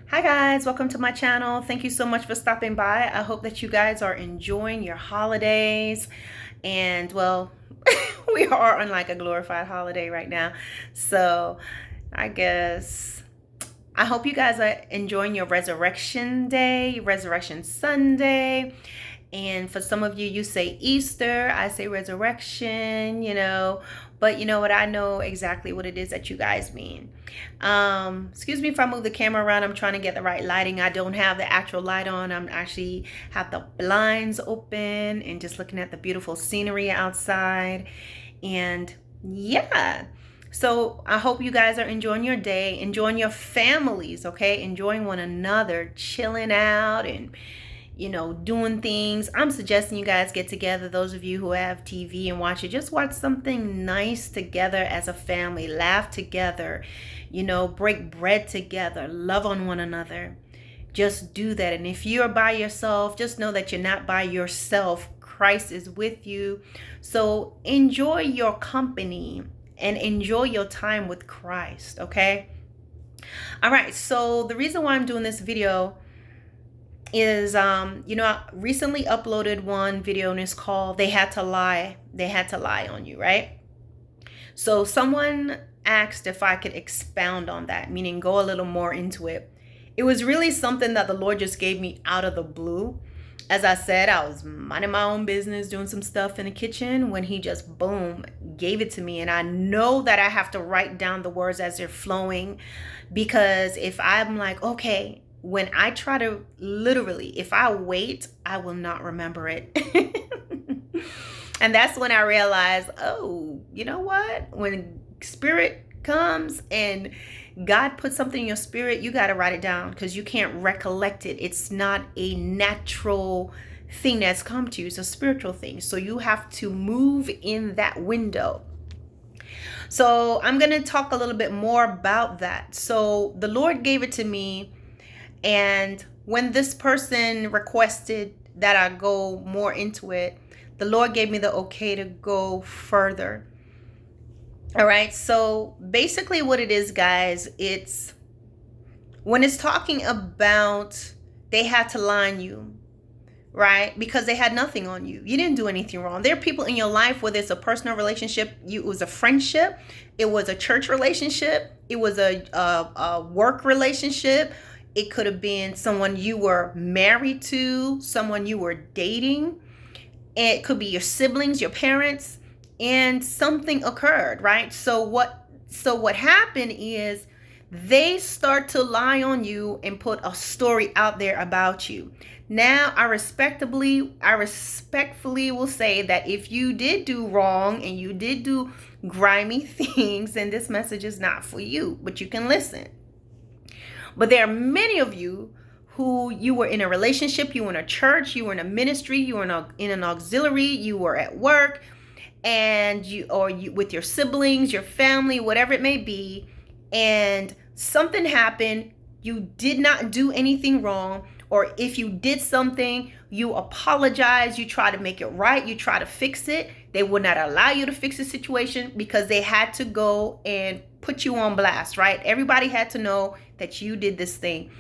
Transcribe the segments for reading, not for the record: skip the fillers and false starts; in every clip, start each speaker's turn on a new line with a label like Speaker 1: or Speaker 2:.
Speaker 1: Hi guys, welcome to my channel. Thank you so much for stopping by. I hope that you guys are enjoying your holidays. And well, we are on like a glorified holiday right now. So I guess I hope you guys are enjoying your Resurrection Day, Resurrection Sunday. And for some of you, you say Easter, I say resurrection. But you know what? I know exactly what it is that you guys mean. Excuse me if I move the camera around. I'm trying to get the right lighting. I don't have the actual light on. I'm actually have the blinds open and just looking at the beautiful scenery outside. And yeah. So I hope you guys are enjoying your day, enjoying your families, okay? Enjoying one another, chilling out and doing things. I'm suggesting you guys get together. Those of you who have TV and watch it, just watch something nice together as a family. Laugh together, break bread together, love on one another. Just do that. And if you're by yourself, just know that you're not by yourself. Christ is with you. So enjoy your company and enjoy your time with Christ, okay? All right, so the reason why I'm doing this video is I recently uploaded one video and it's called They Had to Lie on You, right? So someone asked if I could expound on that, meaning go a little more into it. It was really something that the Lord just gave me out of the blue. As I said, I was minding my own business, doing some stuff in the kitchen when he just, boom, gave it to me. And I know that I have to write down the words as they're flowing, because if I'm like, okay, when I try to literally, if I wait, I will not remember it. And that's when I realized, oh, you know what? When spirit comes and God puts something in your spirit, you got to write it down because you can't recollect it. It's not a natural thing that's come to you. It's a spiritual thing. So you have to move in that window. So I'm going to talk a little bit more about that. So the Lord gave it to me. And when this person requested that I go more into it, the Lord gave me the okay to go further. All right. So basically what it is, guys, it's when it's talking about they had to lie on you, right? Because they had nothing on you. You didn't do anything wrong. There are people in your life, whether it's a personal relationship, it was a friendship, it was a church relationship, it was a work relationship. It could have been someone you were married to, someone you were dating. It could be your siblings, your parents, and something occurred, right? So what happened is they start to lie on you and put a story out there about you. Now, I respectfully will say that if you did do wrong and you did do grimy things, then this message is not for you, but you can listen. But there are many of you who you were in a relationship, you were in a church, you were in a ministry, you were in an auxiliary, you were at work, and you with your siblings, your family, whatever it may be, and something happened. You did not do anything wrong, or if you did something, you apologize, you try to make it right, you try to fix it. They would not allow you to fix the situation because they had to go and put you on blast, right? Everybody had to know that you did this thing.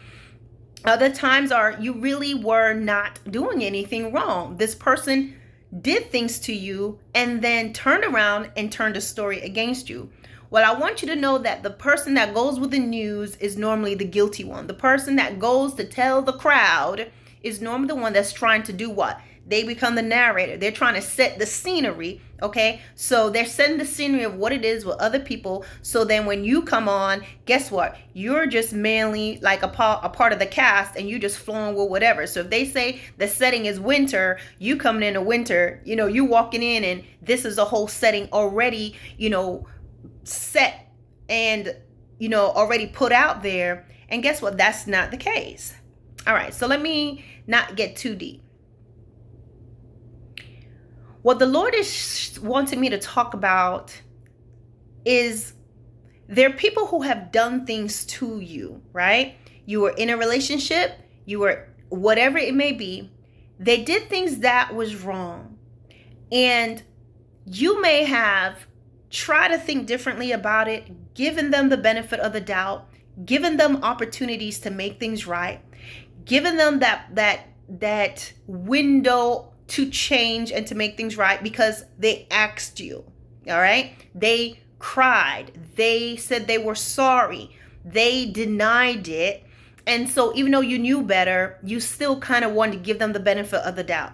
Speaker 1: Other times are you really were not doing anything wrong. This person did things to you and then turned around and turned a story against you. Well, I want you to know that the person that goes with the news is normally the guilty one. The person that goes to tell the crowd is normally the one that's trying to do what? They become the narrator. They're trying to set the scenery, okay? So they're setting the scenery of what it is with other people. So then when you come on, guess what? You're just mainly like a part of the cast and you just flowing with whatever. So if they say the setting is winter, you coming into winter, you walking in and this is a whole setting already, set and, already put out there. And guess what? That's not the case. All right. So let me not get too deep. What the Lord is wanting me to talk about is there are people who have done things to you, right? You were in a relationship, you were whatever it may be. They did things that was wrong. And you may have tried to think differently about it, given them the benefit of the doubt, giving them opportunities to make things right, giving them that window to change and to make things right because they asked you. All right? They cried. They said they were sorry. They denied it. And so even though you knew better, you still kind of wanted to give them the benefit of the doubt.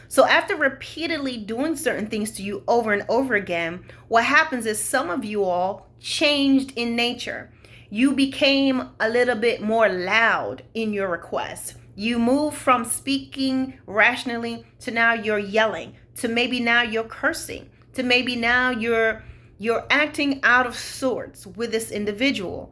Speaker 1: So after repeatedly doing certain things to you over and over again, what happens is some of you all changed in nature. You became a little bit more loud in your requests. You moved from speaking rationally to now you're yelling, to maybe now you're cursing, to maybe now you're acting out of sorts with this individuals.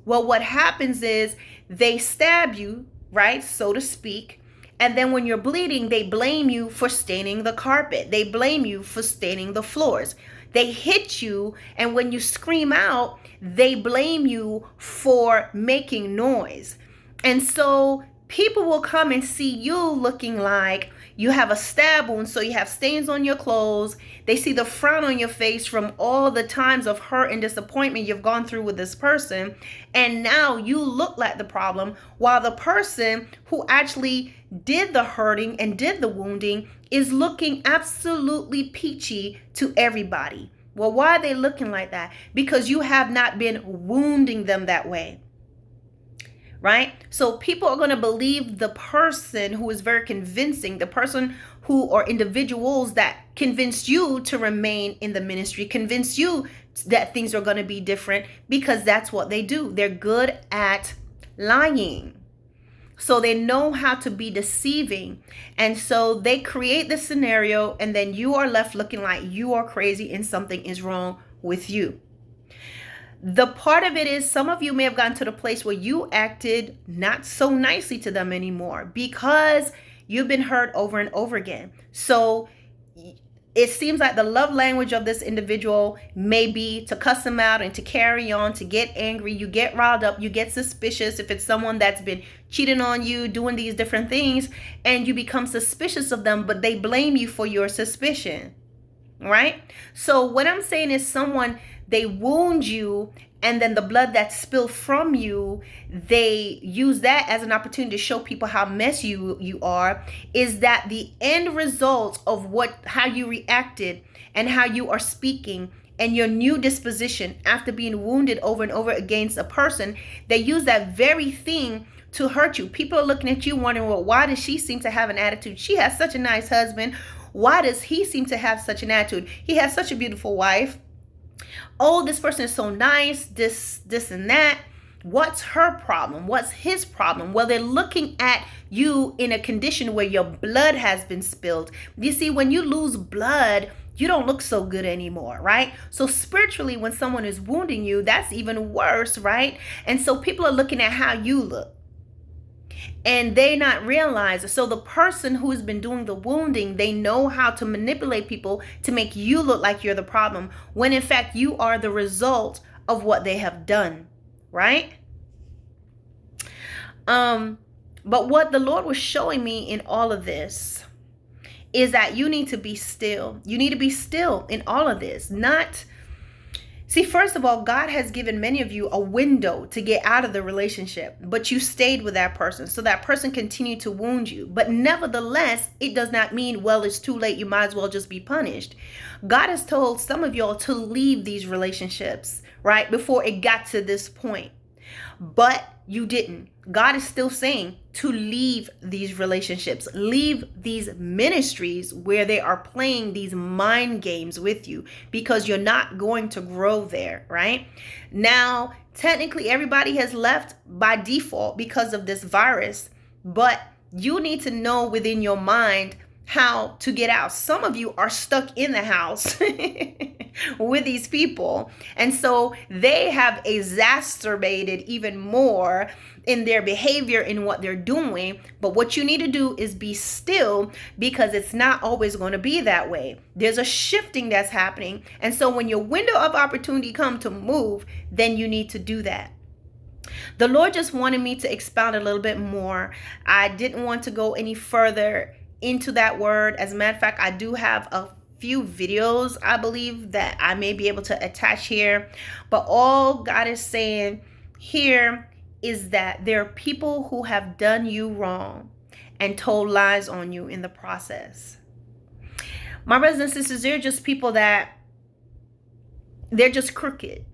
Speaker 1: Well, what happens is they stab you, right, so to speak. And then when you're bleeding, they blame you for staining the carpet. They blame you for staining the floors. They hit you, and when you scream out, they blame you for making noise. And so people will come and see you looking like you have a stab wound, so you have stains on your clothes. They see the frown on your face from all the times of hurt and disappointment you've gone through with this person. And now you look like the problem, while the person who actually did the hurting and did the wounding is looking absolutely peachy to everybody. Well, why are they looking like that? Because you have not been wounding them that way. Right? So people are going to believe the person who is very convincing, the person who or individuals that convinced you to remain in the ministry, convince you that things are going to be different, because that's what they do. They're good at lying. So they know how to be deceiving. And so they create this scenario, and then you are left looking like you are crazy and something is wrong with you. The part of it is some of you may have gotten to the place where you acted not so nicely to them anymore because you've been hurt over and over again. So it seems like the love language of this individual may be to cuss them out and to carry on, to get angry. You get riled up, you get suspicious if it's someone that's been cheating on you, doing these different things, and you become suspicious of them, but they blame you for your suspicion, right? So what I'm saying is someone, they wound you, and then the blood that spilled from you, they use that as an opportunity to show people how messy you are. Is that the end result of how you reacted and how you are speaking and your new disposition after being wounded over and over against a person? They use that very thing to hurt you. People are looking at you wondering, well, why does she seem to have an attitude? She has such a nice husband. Why does he seem to have such an attitude? He has such a beautiful wife. Oh, this person is so nice, this and that. What's her problem? What's his problem? Well, they're looking at you in a condition where your blood has been spilled. You see, when you lose blood, you don't look so good anymore, right? So spiritually, when someone is wounding you, that's even worse, right? And so people are looking at how you look. And they not realize. So the person who has been doing the wounding, they know how to manipulate people to make you look like you're the problem, when in fact you are the result of what they have done, right? But what the Lord was showing me in all of this is that you need to be still. You need to be still in all of this. See, first of all, God has given many of you a window to get out of the relationship, but you stayed with that person. So that person continued to wound you. But nevertheless, it does not mean, well, it's too late. You might as well just be punished. God has told some of y'all to leave these relationships, right, before it got to this point. But you didn't. God is still saying to leave these relationships, leave these ministries where they are playing these mind games with you, because you're not going to grow there, right? Now, technically, everybody has left by default because of this virus, but you need to know within your mind how to get out. Some of you are stuck in the house with these people. And so they have exacerbated even more in their behavior, in what they're doing. But what you need to do is be still, because it's not always going to be that way. There's a shifting that's happening. And so when your window of opportunity comes to move, then you need to do that. The Lord just wanted me to expound a little bit more. I didn't want to go any further into that word. As a matter of fact, I do have a few videos, I believe, that I may be able to attach here. But all God is saying here is that there are people who have done you wrong and told lies on you in the process. My brothers and sisters, they're just people that they're just crooked.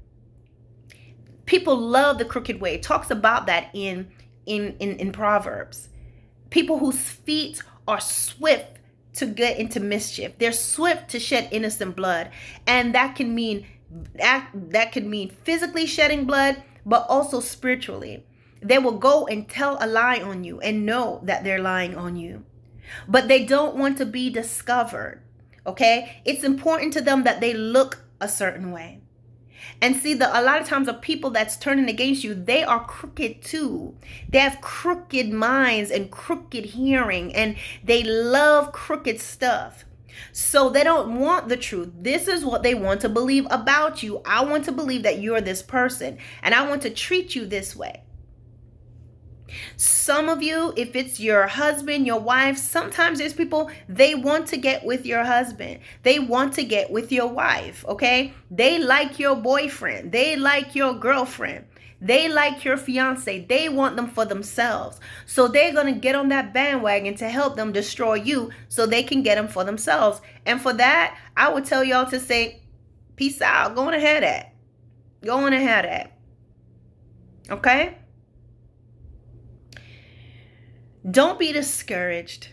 Speaker 1: People love the crooked way. It talks about that in Proverbs. People whose feet are swift to get into mischief. They're swift to shed innocent blood. And that can mean physically shedding blood, but also spiritually. They will go and tell a lie on you and know that they're lying on you. But they don't want to be discovered. Okay? It's important to them that they look a certain way. And see, a lot of times the people that's turning against you, they are crooked too. They have crooked minds and crooked hearing, and they love crooked stuff. So they don't want the truth. This is what they want to believe about you. I want to believe that you're this person, and I want to treat you this way. Some of you, if it's your husband, your wife, sometimes there's people, they want to get with your husband. They want to get with your wife, okay? They like your boyfriend. They like your girlfriend. They like your fiance. They want them for themselves. So they're going to get on that bandwagon to help them destroy you so they can get them for themselves. And for that, I would tell y'all to say, peace out. Go on ahead of that. Go on ahead of that. Okay? Don't be discouraged.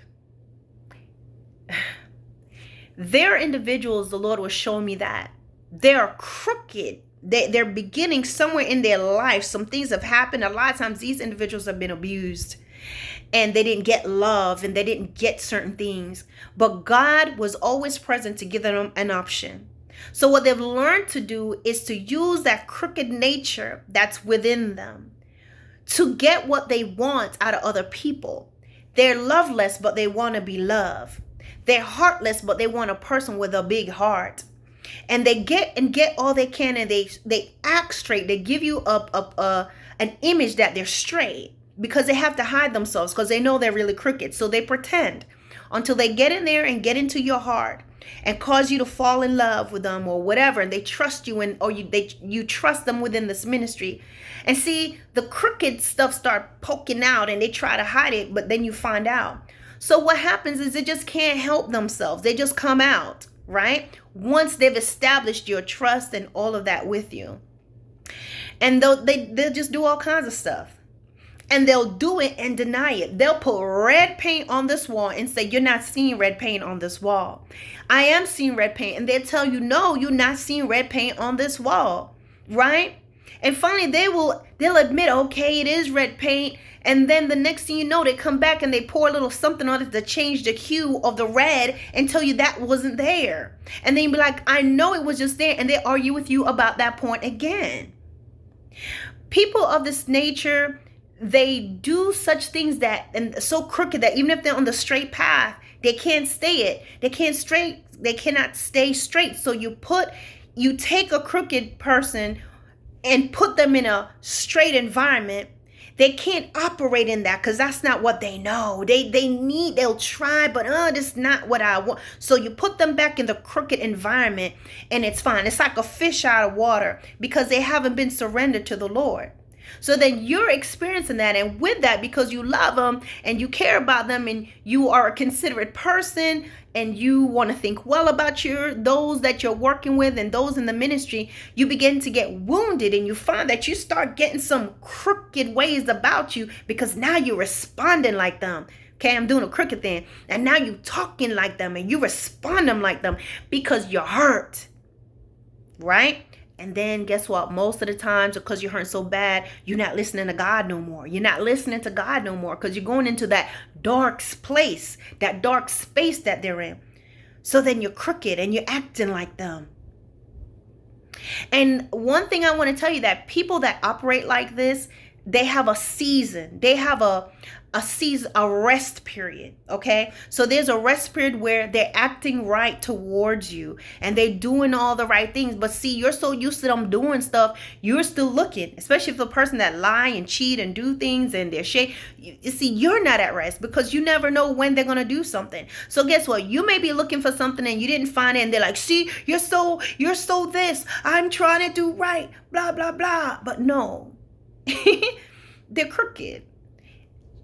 Speaker 1: There are individuals, the Lord was showing me that they are crooked. They're beginning somewhere in their life. Some things have happened. A lot of times these individuals have been abused and they didn't get love and they didn't get certain things. But God was always present to give them an option. So what they've learned to do is to use that crooked nature that's within them to get what they want out of other people. They're loveless, but they want to be loved. They're heartless, but they want a person with a big heart. And they get all they can, and they act straight. They give you an image that they're straight because they have to hide themselves because they know they're really crooked. So they pretend until they get in there and get into your heart and cause you to fall in love with them or whatever, and they trust you, or you trust them within this ministry. And see, the crooked stuff start poking out and they try to hide it, but then you find out. So what happens is they just can't help themselves. They just come out, right? Once they've established your trust and all of that with you. And they'll just do all kinds of stuff. And they'll do it and deny it. They'll put red paint on this wall and say, you're not seeing red paint on this wall. I am seeing red paint. And they'll tell you, no, you're not seeing red paint on this wall, right? And finally, they'll admit, okay, it is red paint. And then the next thing you know, they come back and they pour a little something on it to change the hue of the red and tell you that wasn't there. And then you be like, I know it was just there. And they argue with you about that point again. People of this nature, they do such things and so crooked that even if they're on the straight path, they can't stay it. They cannot stay straight. So you take a crooked person and put them in a straight environment. They can't operate in that because that's not what they know. They'll try, but this is not what I want. So you put them back in the crooked environment and it's fine. It's like a fish out of water because they haven't been surrendered to the Lord. So then you're experiencing that. And with that, because you love them and you care about them and you are a considerate person and you want to think well about those that you're working with and those in the ministry, you begin to get wounded and you find that you start getting some crooked ways about you because now you're responding like them. Okay, I'm doing a crooked thing. And now you're talking like them and you respond them like them because you're hurt. Right? And then guess what? Most of the times, because you're hurting so bad, you're not listening to God no more. You're not listening to God no more because you're going into that dark place, that dark space that they're in. So then you're crooked and you're acting like them. And one thing I want to tell you, that people that operate like this, they have a season. They have a season, a rest period. Okay. So there's a rest period where they're acting right towards you and they're doing all the right things. But see, you're so used to them doing stuff, you're still looking, especially if the person that lie and cheat and do things and they're shady. You see, you're not at rest because you never know when they're going to do something. So guess what? You may be looking for something and you didn't find it. And they're like, see, you're so this, I'm trying to do right, blah, blah, blah. But no, they're crooked.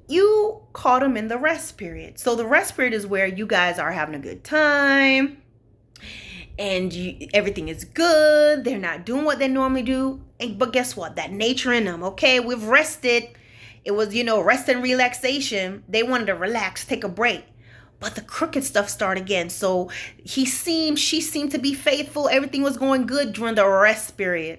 Speaker 1: You caught them in the rest period. So the rest period is where you guys are having a good time and everything is good. They're not doing what they normally do. But guess what? That nature in them. Okay, we've rested. It was, rest and relaxation. They wanted to relax, take a break. But the crooked stuff started again. So she seemed to be faithful. Everything was going good during the rest period.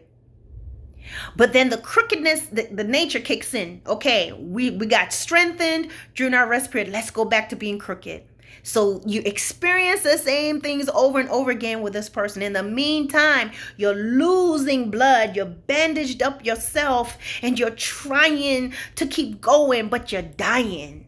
Speaker 1: But then the crookedness, the nature kicks in. Okay, we got strengthened during our rest period. Let's go back to being crooked. So you experience the same things over and over again with this person. In the meantime, you're losing blood. You're bandaged up yourself and you're trying to keep going, but you're dying.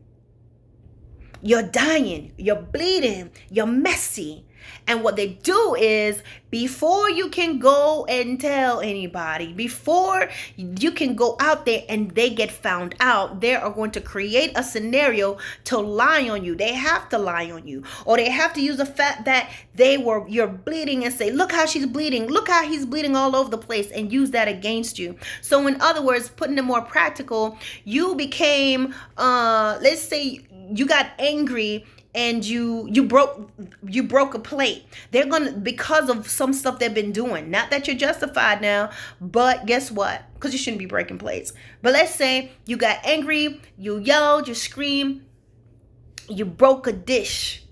Speaker 1: You're dying. You're bleeding. You're messy. And what they do is, before you can go and tell anybody, before you can go out there and they get found out, they are going to create a scenario to lie on you. They have to lie on you, or they have to use the fact that you're bleeding and say, look how she's bleeding. Look how he's bleeding all over the place, and use that against you. So in other words, putting it more practical, you became, let's say you got angry and you broke a plate. They're gonna, because of some stuff they've been doing. Not that you're justified now, but guess what? Because you shouldn't be breaking plates. But let's say you got angry, you yelled, you screamed, you broke a dish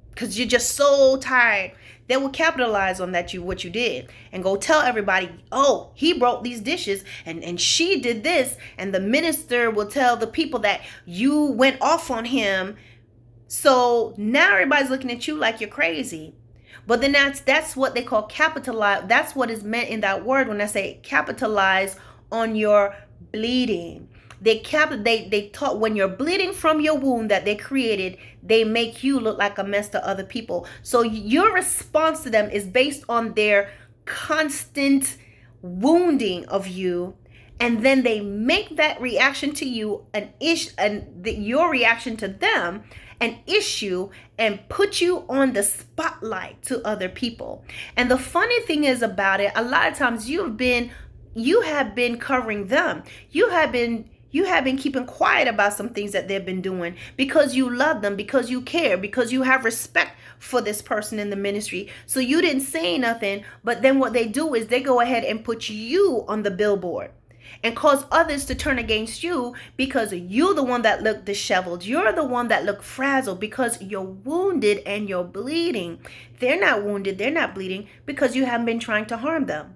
Speaker 1: because you're just so tired. They will capitalize on that, what you did, and go tell everybody, oh, he broke these dishes and she did this. And the minister will tell the people that you went off on him. So now everybody's looking at you like you're crazy. But then that's what they call capitalize. That's what is meant in that word when I say capitalize on your bleeding. They taught when you're bleeding from your wound that they created, they make you look like a mess to other people. So your response to them is based on their constant wounding of you. And then they make that reaction to you your reaction to them an issue, and put you on the spotlight to other people. And the funny thing is about it, a lot of times you have been covering them. You have been keeping quiet about some things that they've been doing because you love them, because you care, because you have respect for this person in the ministry. So you didn't say nothing, but then what they do is they go ahead and put you on the billboard and cause others to turn against you because you're the one that looked disheveled. You're the one that looked frazzled because you're wounded and you're bleeding. They're not wounded, they're not bleeding because you haven't been trying to harm them.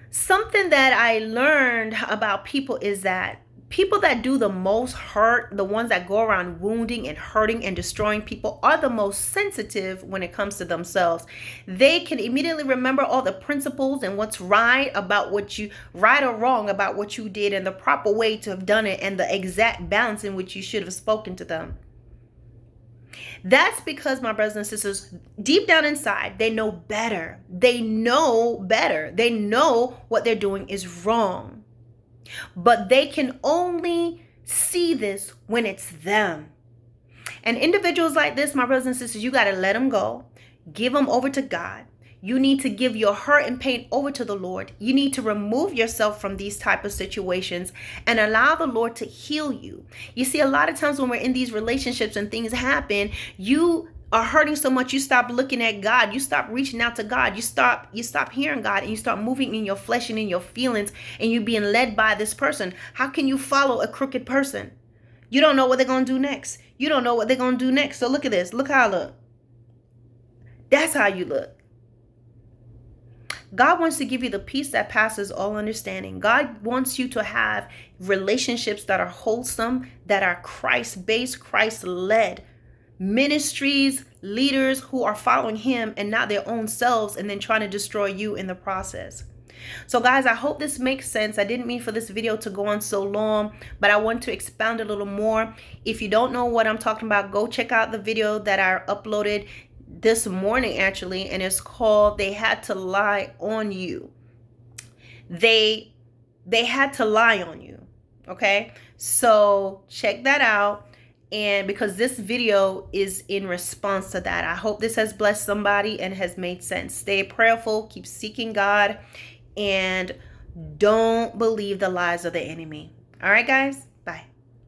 Speaker 1: Something that I learned about people is that people that do the most hurt, the ones that go around wounding and hurting and destroying people, are the most sensitive when it comes to themselves. They can immediately remember all the principles and what's right or wrong about what you did, and the proper way to have done it, and the exact balance in which you should have spoken to them. That's because, my brothers and sisters, deep down inside, they know better. They know better. They know what they're doing is wrong. But they can only see this when it's them. And individuals like this, my brothers and sisters, you got to let them go. Give them over to God. You need to give your hurt and pain over to the Lord. You need to remove yourself from these type of situations and allow the Lord to heal you. You see, a lot of times when we're in these relationships and things happen, you are hurting so much, you stop looking at God. You stop reaching out to God. You stop hearing God, and you start moving in your flesh and in your feelings, and you're being led by this person. How can you follow a crooked person? You don't know what they're going to do next. You don't know what they're going to do next. So look at this. Look how I look. That's how you look. God wants to give you the peace that passes all understanding. God wants you to have relationships that are wholesome, that are Christ-based, Christ-led. Ministries, leaders who are following him and not their own selves, and then trying to destroy you in the process. So guys, I hope this makes sense. I didn't mean for this video to go on so long, but I want to expound a little more. If you don't know what I'm talking about, go check out the video that I uploaded this morning actually, and it's called "They Had to Lie on You." They had to lie on you. Okay, so check that out. And because this video is in response to that, I hope this has blessed somebody and has made sense. Stay prayerful, keep seeking God, and don't believe the lies of the enemy. All right, guys, bye.